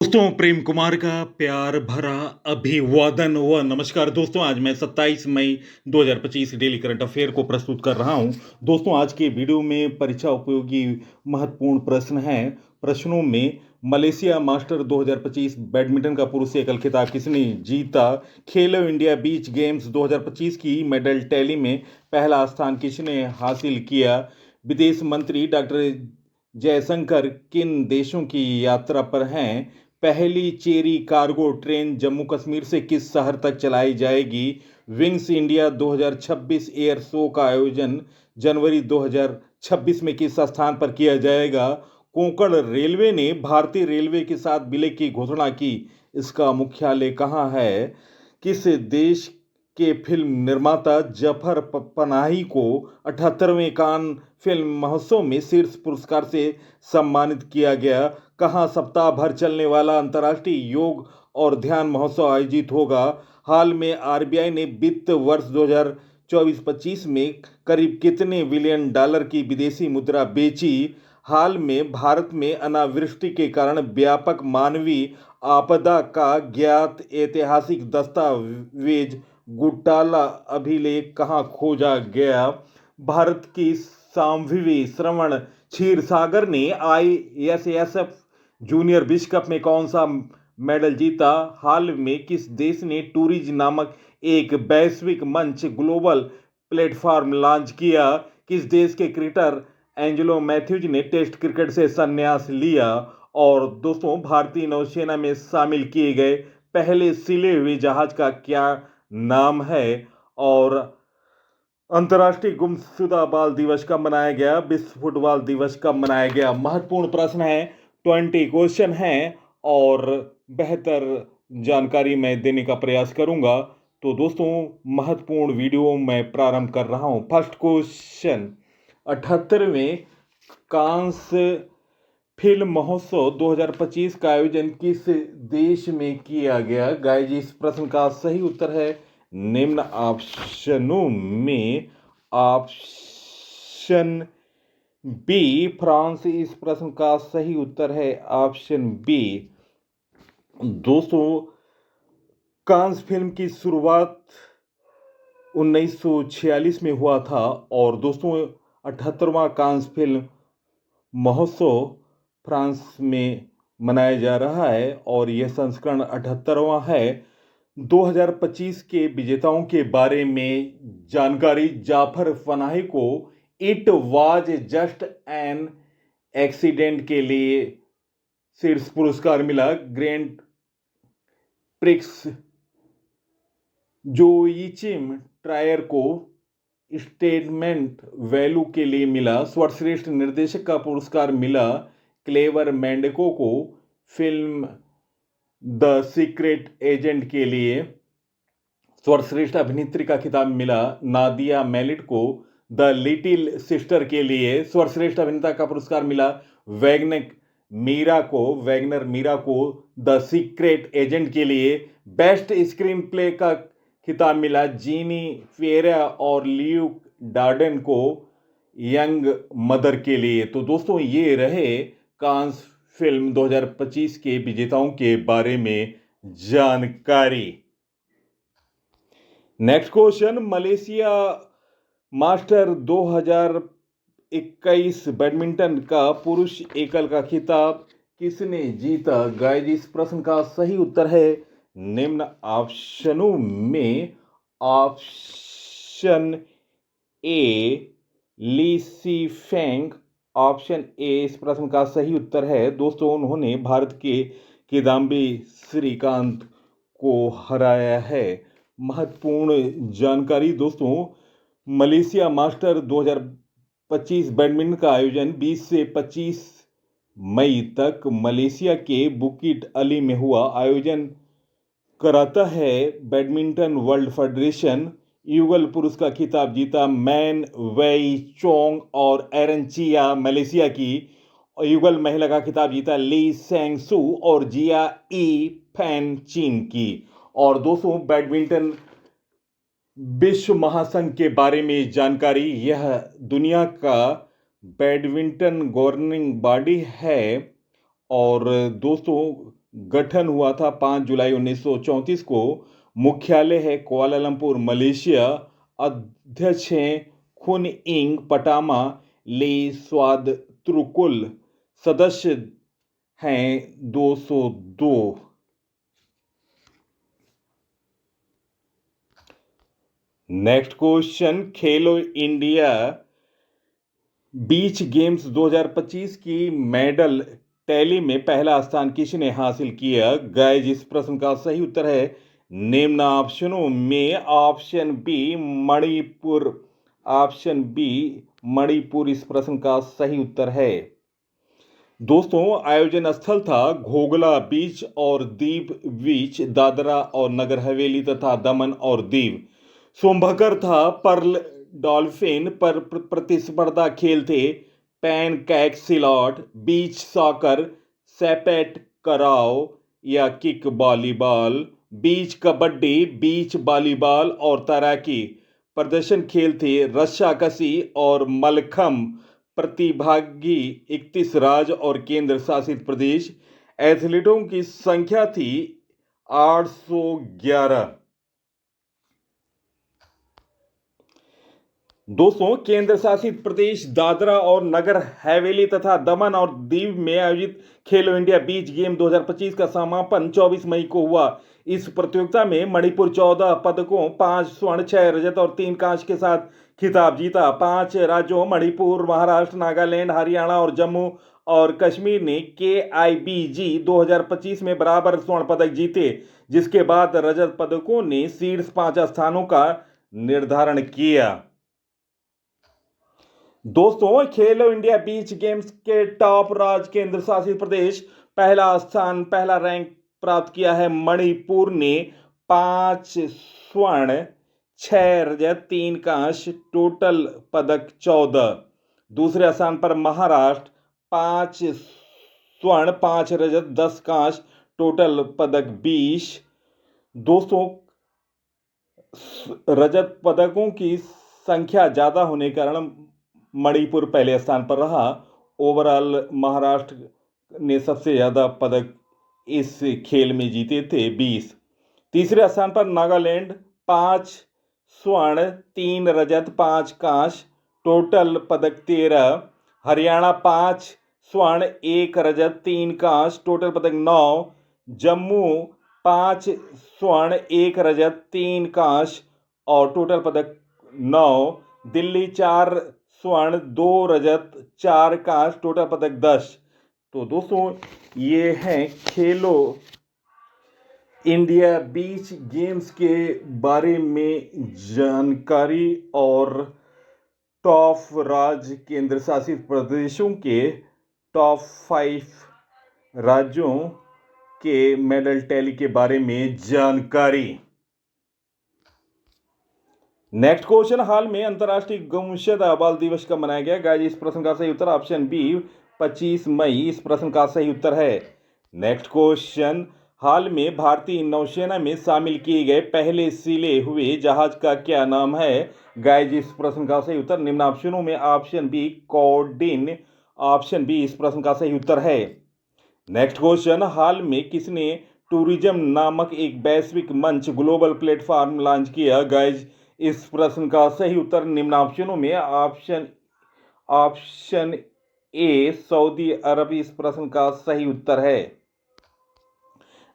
दोस्तों प्रेम कुमार का प्यार भरा अभिवादन व नमस्कार। दोस्तों आज मैं 27 मई 2025 डेली करंट अफेयर को प्रस्तुत कर रहा हूं। दोस्तों आज के वीडियो में परीक्षा उपयोगी महत्वपूर्ण प्रश्न हैं। प्रश्नों में मलेशिया मास्टर 2025 बैडमिंटन का पुरुष एकल खिताब किसने जीता? खेलो इंडिया बीच गेम्स 2025 की मेडल टैली में पहला स्थान किसने हासिल किया? विदेश मंत्री डॉक्टर जयशंकर किन देशों की यात्रा पर हैं? पहली cherry cargo train Jammu Kashmir से किस शहर तक चलाई जाएगी? विंग्स इंडिया 2026 एयर शो का आयोजन जनवरी 2026 में किस स्थान पर किया जाएगा? कोंकण रेलवे ने भारतीय रेलवे के साथ विलय की घोषणा की, इसका मुख्यालय कहाँ है? किस देश के फिल्म निर्माता जफर पनाही को 78वें कान फिल्म महोत्सव में शीर्ष पुरस्कार से सम्मानित किया गया? कहाँ सप्ताह भर चलने वाला अंतर्राष्ट्रीय योग और ध्यान महोत्सव आयोजित होगा? हाल में आरबीआई ने वित्त वर्ष 2024-25 में करीब कितने बिलियन डॉलर की विदेशी मुद्रा बेची? हाल में भारत में अनावृष्टि के कारण व्यापक मानवीय आपदा का ज्ञात ऐतिहासिक दस्तावेज घोटाला अभिलेख कहाँ खोजा गया? भारत की सांभवी श्रवण क्षीरसागर ने आईएसएसएफ जूनियर विश्व कप में कौन सा मेडल जीता? हाल में किस देश ने टूरिज नामक एक वैश्विक मंच ग्लोबल प्लेटफॉर्म लॉन्च किया? किस देश के क्रिकेटर एंजेलो मैथ्यूज ने टेस्ट क्रिकेट से संन्यास लिया? और दोस्तों भारतीय नौसेना में शामिल किए गए पहले सिले हुए जहाज का क्या नाम है? और अंतर्राष्ट्रीय गुमशुदा बाल दिवस कब मनाया गया? विश्व फुटबॉल दिवस कब मनाया गया? महत्वपूर्ण प्रश्न है, 20 क्वेश्चन हैं और बेहतर जानकारी मैं देने का प्रयास करूंगा। तो दोस्तों महत्वपूर्ण वीडियो मैं प्रारंभ कर रहा हूं। फर्स्ट क्वेश्चन, 78वें कांस्य फिल्म महोत्सव 2025 का आयोजन किस देश में किया गया? गाइस इस प्रश्न का सही उत्तर है निम्न ऑप्शनों में ऑप्शन बी फ्रांस। इस प्रश्न का सही उत्तर है ऑप्शन बी। दोस्तों कांस फिल्म की शुरुआत 1946 में हुआ था और दोस्तों 78वां कांस फिल्म महोत्सव फ्रांस में मनाया जा रहा है और यह संस्करण 78वां है। 2025 के विजेताओं के बारे में जानकारी, जाफर पनाही को it was just an accident के लिए शीर्ष पुरस्कार मिला। ग्रैंड प्रिक्स जोइचिम ट्रायर को स्टेटमेंट वैल्यू के लिए मिला। सर्वश्रेष्ठ निर्देशक का पुरस्कार मिला क्लेवर मेंडेको को फिल्म द सीक्रेट एजेंट के लिए। सर्वश्रेष्ठ अभिनेत्री का खिताब मिला नादिया मेलिट को द लिटिल सिस्टर के लिए। सर्वश्रेष्ठ अभिनेता का पुरस्कार मिला वैगनर मीरा को द सीक्रेट एजेंट के लिए। बेस्ट स्क्रीन प्ले का खिताब मिला जीनी फेरा और ल्यूक डार्डन को यंग मदर के लिए। तो दोस्तों ये रहे कांस फिल्म 2025 के विजेताओं के बारे में जानकारी। Next question, Malaysia master 2021 badminton का पुरुष एकल का खिताब किसने जीता? गाइस इस प्रश्न का सही उत्तर है निम्न ऑप्शनों में option A Li Xi Feng. Option A इस प्रश्न का सही उत्तर है। दोस्तों उन्होंने भारत के किदाम्बी श्रीकांत को हराया है। महत्वपूर्ण जानकारी दोस्तों, मलेशिया मास्टर 2025 बैडमिंटन का आयोजन 20 से 25 मई तक मलेशिया के बुकिट अली में हुआ। आयोजन कराता है बैडमिंटन वर्ल्ड फेडरेशन। युगल पुरुष का खिताब जीता मैन वेई चोंग और एरन चिया मलेशिया की। युगल महिला का खिताब जीता ली सेंग सू और जिया ई फैन चीन की। और दोस्तों बैडमिंटन विश्व महासंघ के बारे में जानकारी, यह दुनिया का बैडमिंटन गवर्निंग बॉडी है और दोस्तों गठन हुआ था 5 जुलाई 1934 को। मुख्यालय है कुआलालंपुर, मलेशिया। अध्यक्ष हैं खुन इंग पटामा ले स्वादत्रुकुल। सदस्य हैं 202। नेक्स्ट क्वेश्चन, खेलो इंडिया बीच गेम्स 2025 की मेडल टैली में पहला स्थान किसने हासिल किया? गाइस, इस प्रश्न का सही उत्तर है निम्न ऑप्शनों में option B Manipur. Option B Manipur इस प्रश्न का सही उत्तर है। दोस्तों, आयोजन स्थल था घोगला बीच और दीव बीच, दादरा और नगर हवेली तथा दमन और दीव। सोमभकर था पर्ल डॉल्फिन पर प्रतिस्पर्धा खेल थे पैनकैक सिलॉट, बीच सॉकर, सैपेट कराओ या किक वॉलीबॉल, बीच कबड्डी, बीच वॉलीबॉल और तैराकी। प्रदर्शन खेल थे रस्साकशी और मलखम। प्रतिभागी 31 राज्य और केंद्र शासित प्रदेश। एथलीटों की संख्या थी 811। दोस्तों, केंद्र शासित प्रदेश दादरा और नगर हवेली तथा दमन और दीव में आयोजित खेलो इंडिया बीच गेम 2025 का समापन 24 मई को हुआ। इस प्रतियोगिता में मणिपुर 14 पदकों, 5 स्वर्ण, 6 रजत और 3 कांस्य के साथ खिताब जीता। 5 राज्यों मणिपुर, महाराष्ट्र, नागालैंड, हरियाणा और जम्मू और कश्मीर ने KIBG 2025 में बराबर स्वर्ण पदक जीते, जिसके बाद रजत पदकों ने शीर्ष 5 स्थानों का निर्धारण किया। दोस्तों, खेलो इंडिया बीच गेम्स के टॉप राज्य केंद्र शासित प्रदेश पहला रैंक प्राप्त किया है। मणिपुर ने 5 स्वर्ण, 6 रजत, 3 कांस्य, टोटल पदक 14। दूसरे स्थान पर महाराष्ट्र 5 स्वर्ण, 5 रजत, 10 कांस्य, टोटल पदक 20। दोस्तों, रजत पदकों की संख्या ज्यादा होने के कारण मणिपुर पहले स्थान पर रहा। ओवरऑल महाराष्ट्र ने सबसे ज्यादा पदक इस खेल में जीते थे 20। तीसरे स्थान पर नागालैंड 5 स्वर्ण, 3 रजत, 5 कांस्य, टोटल पदक 13। हरियाणा 5 स्वर्ण, 1 रजत, 3 कांस्य, टोटल पदक 9। जम्मू 5 स्वर्ण, 1 रजत, 3 कांस्य और टोटल पदक 9। दिल्ली 4 स्वर्ण, 2 रजत, 4 कांस्य, टोटल पदक 10। तो दोस्तों, ये हैं खेलो इंडिया बीच गेम्स के बारे में जानकारी और टॉप राज्य केंद्र शासित प्रदेशों के टॉप 5 राज्यों के मेडल टैली के बारे में जानकारी। नेक्स्ट क्वेश्चन, हाल में अंतर्राष्ट्रीय गुमशुदा बाल दिवस कब मनाया गया? गाइस, इस प्रश्न का सही उत्तर ऑप्शन बी 25 मई इस प्रश्न का सही उत्तर है। नेक्स्ट क्वेश्चन, हाल में भारतीय नौसेना में शामिल किए गए पहले सिले हुए जहाज का क्या नाम है? गाइस, इस प्रश्न का सही उत्तर निम्न ऑप्शनों में ऑप्शन बी कॉर्डिन। ऑप्शन बी इस प्रश्न का सही उत्तर है। नेक्स्ट क्वेश्चन, हाल में किसने टूरिज्म नामक एक वैश्विक मंच ग्लोबल प्लेटफॉर्म लॉन्च किया? गाइस, इस प्रश्न का सही उत्तर निम्न ऑप्शनों में ऑप्शन ए सऊदी अरब इस प्रश्न का सही उत्तर है।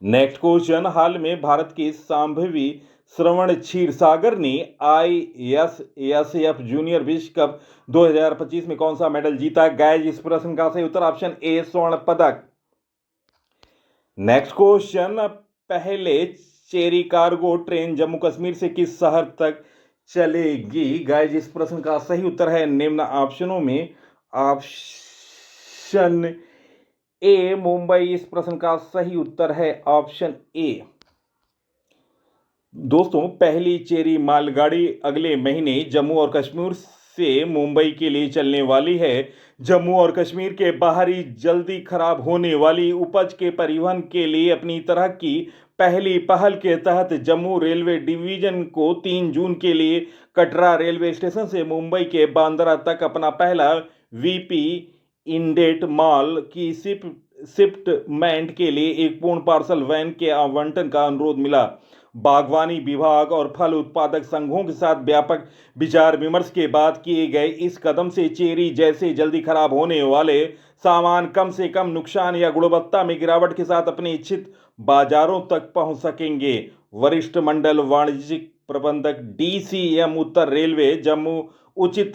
नेक्स्ट क्वेश्चन, हाल में भारत की सांभवी श्रवण क्षीरसागर ने ISSF जूनियर विश्व कप 2025 में कौन सा मेडल जीता? गाइस, इस प्रश्न का सही उत्तर ऑप्शन ए स्वर्ण पदक। नेक्स्ट क्वेश्चन, पहले cherry cargo train Jammu Kashmir से किस शहर तक चलेगी? गाइस, इस प्रश्न का सही उत्तर है निम्न ऑप्शनों में ऑप्शन ए मुंबई इस प्रश्न का सही उत्तर है ऑप्शन ए। दोस्तों, पहली चेरी मालगाड़ी अगले महीने जम्मू और कश्मीर से मुंबई के लिए चलने वाली है। जम्मू और कश्मीर के बाहरी जल्दी खराब होने वाली उपज के परिवहन के लिए अपनी तरह की पहली पहल के तहत जम्मू रेलवे डिवीजन को 3 जून के लिए कटरा रेलवे स्टेशन से मुंबई के बांद्रा तक अपना पहला VP इंडेट माल की शिफ्टमेंट के लिए एक पूर्ण पार्सल वैन के आवंटन का अनुरोध मिला। बागवानी विभाग और फल उत्पादक संघों के साथ व्यापक विचार विमर्श के बाद किए गए इस कदम से चेरी जैसे जल्दी खराब होने वाले सामान कम से कम नुकसान या गुणवत्ता में गिरावट के साथ अपने इच्छित बाजारों तक पहुंच सकेंगे। वरिष्ठ मंडल वाणिज्यिक प्रबंधक डीसीएम उत्तर रेलवे जम्मू उचित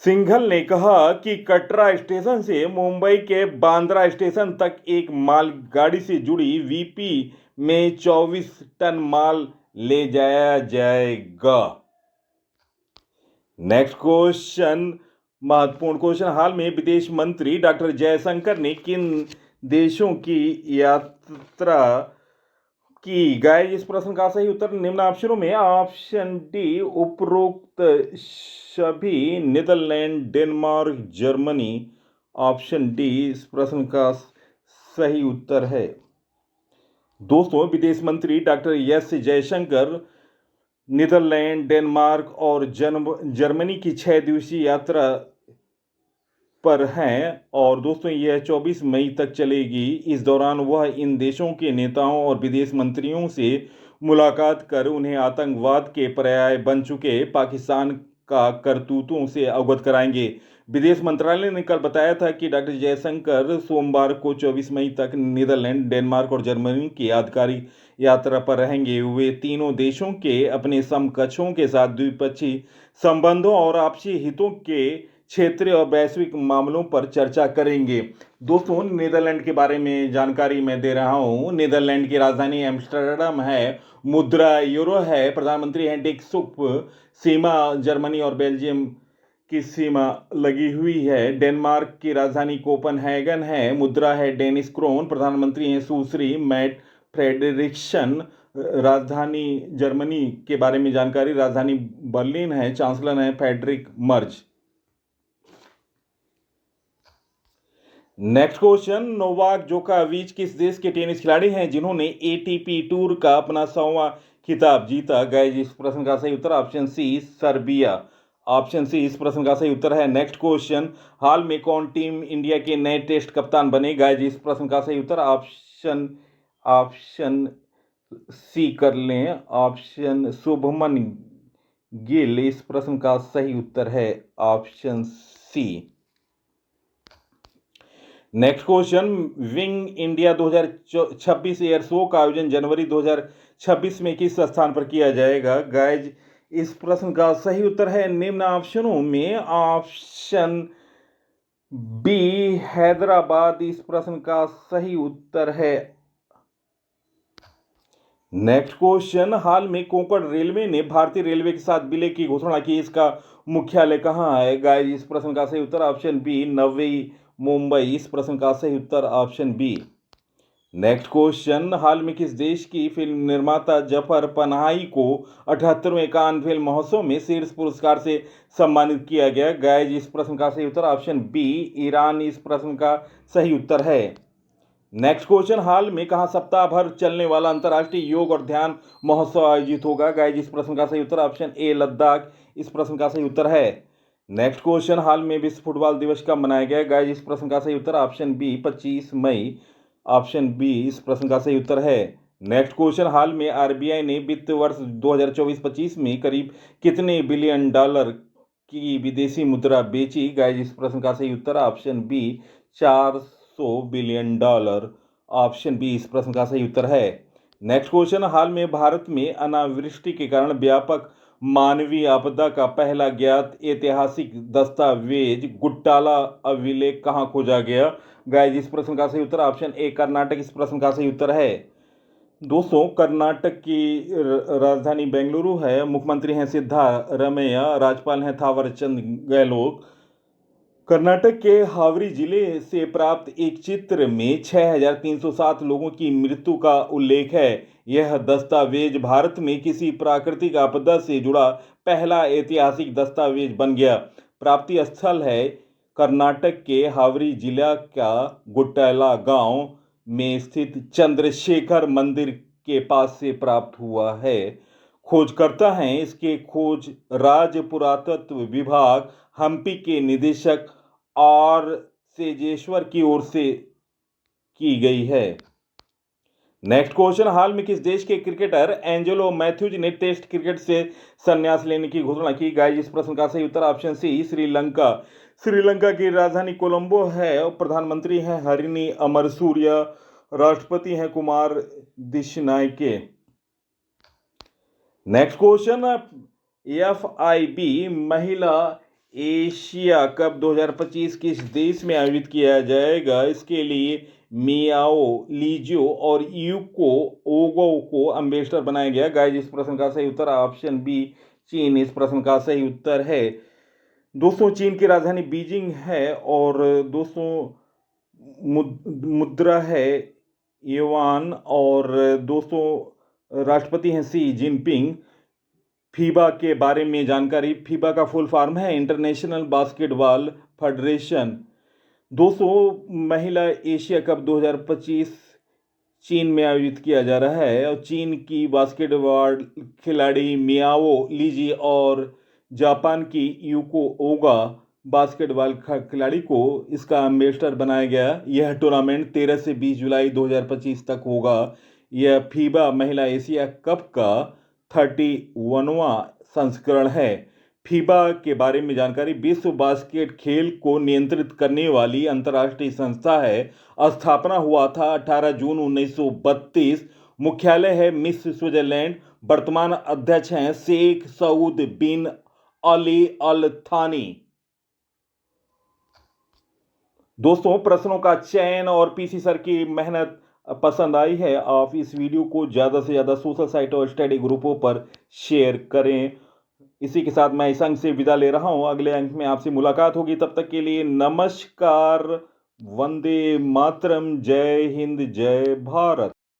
सिंघल ने कहा कि कटरा स्टेशन से मुंबई के बांद्रा स्टेशन तक एक मालगाड़ी से जुड़ी वीपी में 24 टन माल ले जाया जाएगा। नेक्स्ट क्वेश्चन, महत्वपूर्ण क्वेश्चन, हाल में विदेश मंत्री डॉक्टर जयशंकर ने किन देशों की यात्रा की? गाइस, इस प्रश्न का सही उत्तर निम्न ऑप्शनों में ऑप्शन डी उपरोक्त सभी, Netherlands, Denmark, Germany. Option D इस प्रश्न का सही उत्तर है। दोस्तों, विदेश मंत्री doctor S Jaishankar Netherlands, Denmark और जर्मनी की 6 दिवसीय यात्रा पर हैं और दोस्तों यह 24 मई तक चलेगी। इस दौरान वह इन देशों के नेताओं और विदेश मंत्रियों से मुलाकात कर उन्हें आतंकवाद के पर्याय बन चुके पाकिस्तान का करतूतों से अवगत कराएंगे। विदेश मंत्रालय ने कल बताया था कि डॉक्टर जयशंकर सोमवार को 24 मई तक नीदरलैंड, डेनमार्क और जर्मनी की आधिकारिक यात्रा पर रहेंगे। वे तीनों देशों के अपने समकक्षों के साथ द्विपक्षीय संबंधों और आपसी हितों के क्षेत्रीय और वैश्विक मामलों पर चर्चा करेंगे। दोस्तों, नीदरलैंड के बारे में जानकारी मैं दे रहा हूं। नीदरलैंड की राजधानी एम्स्टर्डम है, मुद्रा यूरो है, प्रधानमंत्री हैं डिक सुप, सीमा जर्मनी और बेल्जियम की सीमा लगी हुई है। डेनमार्क की राजधानी कोपनहेगन है, मुद्रा है डेनिश क्रोन, प्रधानमंत्री हैं सुश्री मैट फ्रेडरिक्सन। राजधानी जर्मनी के बारे में जानकारी, राजधानी बर्लिन है, चांसलर हैं Friedrich Merz. Next question, Novak जोकोविच किस देश के टेनिस खिलाड़ी हैं जिन्होंने एटीपी टूर का अपना 100वां खिताब जीता? गाइस, इस प्रश्न का सही उत्तर option C, Serbia. Option C इस प्रश्न का सही उत्तर है। नेक्स्ट क्वेश्चन, हाल में कौन टीम इंडिया के नए टेस्ट कप्तान बने? गाइस, इस प्रश्न का सही उत्तर ऑप्शन सी कर लें, ऑप्शन शुभमन गिल। इस प्रश्न का सही उत्तर है option C. Next question, wing India 2026 air show का आयोजन जनवरी 2026 में किस स्थान पर किया जाएगा? गाइज, इस प्रश्न का सही उत्तर है निम्न ऑप्शनों में ऑप्शन बी, हैदराबाद। इस प्रश्न का सही उत्तर है। नेक्स्ट क्वेश्चन, हाल में कोंकण रेलवे ने भारतीय रेलवे के साथ विलय की घोषणा की, इसका मुख्यालय कहां है? गाइज, इस प्रश्न का सही उत्तर ऑप्शन बी, नवी मुंबई। इस प्रश्न का सही उत्तर ऑप्शन बी। नेक्स्ट क्वेश्चन, हाल में किस देश की फिल्म निर्माता जफर पनाही को 78वें कान फिल्म महोत्सव में शीर्ष पुरस्कार से सम्मानित किया गया? गाइज, इस प्रश्न का सही उत्तर ऑप्शन बी, ईरान। इस प्रश्न का सही उत्तर है। नेक्स्ट क्वेश्चन, हाल में कहां सप्ताह भर चलने वाला अंतर्राष्ट्रीय योग और ध्यान महोत्सव आयोजित होगा? गाइज, इस प्रश्न का सही उत्तर ऑप्शन ए, लद्दाख। इस प्रश्न का सही उत्तर है। नेक्स्ट क्वेश्चन, हाल में विश्व फुटबॉल दिवस कब मनाया गया? गाइज, इस प्रश्न का सही उत्तर ऑप्शन बी, 25 मई। ऑप्शन बी इस प्रश्न का सही उत्तर है। नेक्स्ट क्वेश्चन, हाल में आरबीआई ने वित्त वर्ष 2024-25 में करीब कितने बिलियन डॉलर की विदेशी मुद्रा बेची? गाइज, इस प्रश्न का सही उत्तर option B, 400 billion dollar. Option B इस प्रश्न का सही उत्तर है। नेक्स्ट क्वेश्चन, हाल में भारत में अनावृष्टि के कारण व्यापक मानवीय आपदा का पहला ज्ञात ऐतिहासिक दस्तावेज गुट्टाला अभिलेख कहाँ खोजा गया? गाइज, इस प्रश्न का सही उत्तर ऑप्शन ए, कर्नाटक। इस प्रश्न का सही उत्तर है। दोस्तों, कर्नाटक की राजधानी बेंगलुरु है, मुख्यमंत्री हैं सिद्धारमैया, राज्यपाल हैं थावरचंद गहलोत। कर्नाटक के हावरी जिले से प्राप्त एक चित्र में 6,307 लोगों की मृत्यु का उल्लेख है। यह दस्तावेज भारत में किसी प्राकृतिक आपदा से जुड़ा पहला ऐतिहासिक दस्तावेज बन गया। प्राप्ति स्थल है कर्नाटक के हावरी जिला का गुट्टाला गांव में स्थित चंद्रशेखर मंदिर के पास से प्राप्त हुआ है। खोजकर्ता हैं इसके खोज राज्य पुरातत्व विभाग, हम्पी के निदेशक और सेजेश्वर की ओर से की गई है। नेक्स्ट क्वेश्चन, हाल में किस देश के क्रिकेटर एंजेलो मैथ्यूज ने टेस्ट क्रिकेट से संन्यास लेने की घोषणा की? गाइस, इस प्रश्न का सही उत्तर ऑप्शन सी, श्रीलंका। श्रीलंका की राजधानी कोलंबो है और प्रधानमंत्री हैं हरिनी अमरसूरिया, राष्ट्रपति हैं कुमार दिशनायके। नेक्स्ट क्वेश्चन, FIB महिला एशिया कप 2025 किस देश में आयोजित किया जाएगा? इसके लिए मियाओ लीजियो और यूको ओगो को एम्बेसडर बनाया गया। गाइस, इस प्रश्न का सही उत्तर ऑप्शन बी, चीन इस प्रश्न का सही उत्तर है। दोस्तों, चीन की राजधानी बीजिंग है और दोस्तों मुद्रा है युआन और दोस्तों राष्ट्रपति हैं शी जिनपिंग। फीबा के बारे में जानकारी, फीबा का फुल फॉर्म है इंटरनेशनल बास्केटबॉल फेडरेशन। दोस्तों, महिला एशिया कप 2025 चीन में आयोजित किया जा रहा है और चीन की बास्केटबॉल खिलाड़ी मियाओ लीजी और जापान की यूको ओगा बास्केटबॉल खिलाड़ी को इसका एम्बेसडर बनाया गया। यह टूर्नामेंट 13 से 20 जुलाई 2025 तक होगा। यह फीबा महिला एशिया कप का 31वां संस्करण है। फीबा के बारे में जानकारी, विश्व बास्केट खेल को नियंत्रित करने वाली अंतर्राष्ट्रीय संस्था है। स्थापना हुआ था 18 जून 1932। मुख्यालय है मिस्र, स्विट्जरलैंड। वर्तमान अध्यक्ष हैं शेख सऊद बिन अली अल थानी। दोस्तों, प्रश्नों का चयन और पीसी सर की मेहनत पसंद आई है? आप इस वीडियो को ज़्यादा से ज़्यादा सोशल साइट और स्टडी ग्रुपों पर शेयर करें। इसी के साथ मैं इस अंक से विदा ले रहा हूं। अगले अंक में आपसे मुलाकात होगी। तब तक के लिए नमस्कार, वंदे मातरम, जय हिंद, जय भारत।